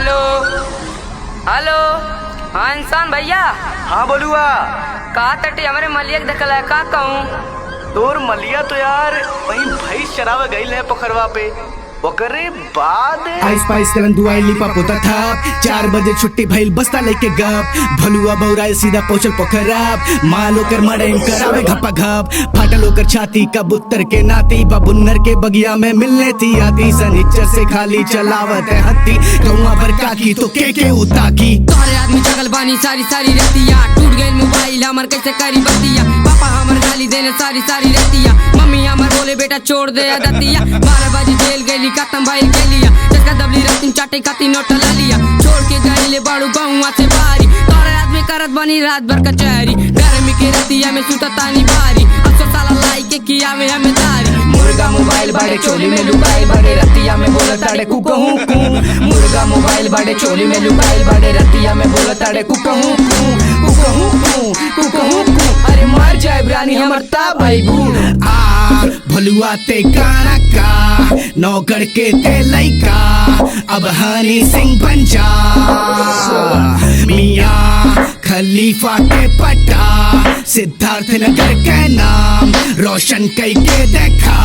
Hello hello. हाँ इंसान भैया। हाँ बोलूआ। कहा तटी हमारे मलिया देखल है का कहूँ। तोर मलिया तो यार वही भैंस चरावे गई है पोखरवा पे। ओकरे बाद आइस पाइस करन दुआई लिपा पोता था 4 बजे छुट्टी भइल बस्ता लेके गप भलुआ बौराए सीधा पहुंचल पोखराब माल ओकर मड़े करावे घपा घप फाटल ओकर छाती कबूतर के नाती बबुन्नर के बगिया में मिलने थी आती सनिचर से खाली चलावत है हत्ती गौवा भर काकी तो के उताकी तोरे आदमी जगल बानी सारी सारी रहतिया टूट गइल मोबाइल हमर कैसे करी बतिया पापा हमर गाली देने सारी सारी रहतिया मम्मी हमर बोले बेटा छोड़ दे दतिया 12 बजे जेल गइली खत्म भइल गेलिया जसका दबली रतिन चाटे खाती नोट ला लिया छोड़ के गइले बाड़ू गौवा से बारी तोरे आदमी करत बनी रात भर कचहरी गर्मी के रतिया में सुता तानी बारी अफसोस साला लाई के किया में हमें तारी मुर्गा मोबाइल बाड़े चोली में लुकाई बाड़े रतिया में बोला ताड़े कुकहू कू मुर्गा मोबाइल बाड़े चोली में लुकाई बाड़े रतिया में बोला ताड़े कुकहू कू अरे मर जाए रानी हमर ता भाई बू भलुआ ते गाना का नौकर के ते लइका अब हनी सिंह बन जा मियां खलीफा के पटा सिद्धार्थ नगर के नाम रोशन कई के देखा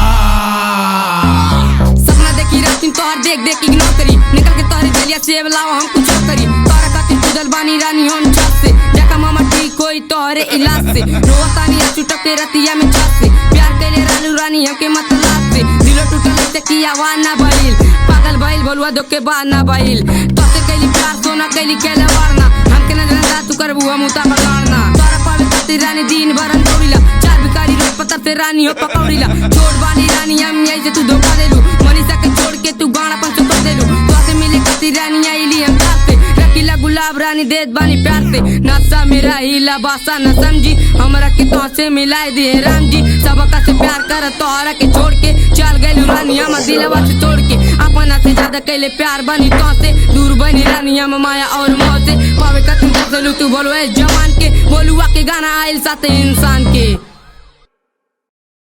सपना देखी रातिन तोहर देख देख इग्नोर करी निकल के तोहरी गलिया से लाओ हम कुछ करी तोरा खातिर तुदल बानी रानी हम छत से जका मामा ठीक कोई तोहरे इलाज से रोतानी छुटक के रतिया में छत से प्यार कैले रानू रानी हमके मतलब से दिलो टूटल से किया वाना भइल पागल भइल बोलवा धोखे बाना भइल तोते कैली प्यार सोना कैली केले वारना हमके नजर तू करबू हम उता बगाड़ना तोरा पावे खातिर रानी दिन भरन दौड़िला चार भिखारी रोड पत्थर से रानी हो पकौड़िला छोड़ बानी रानी हम यही से तू धोखा देलू मनीषा के छोड़ के तू गाना पंच कर देलू तोते मिले खातिर रानी आईली हम साथ से रकीला गुलाब रानी देत बानी प्यार से नशा मेरा हीला बासा न समझी हमरा के तो से मिलाई दिए राम जी सबका से प्यार कर तोहरा के छोड़ के चल गइलू रानी हम दिलवा से तोड़ के अपना से ज्यादा कैले प्यार बनी तो से दूर बनी रानी हम माया और मौत से पावे कतन चलू तू बोलो जवान के बोलुआ के गाना आइल साथे इंसान के।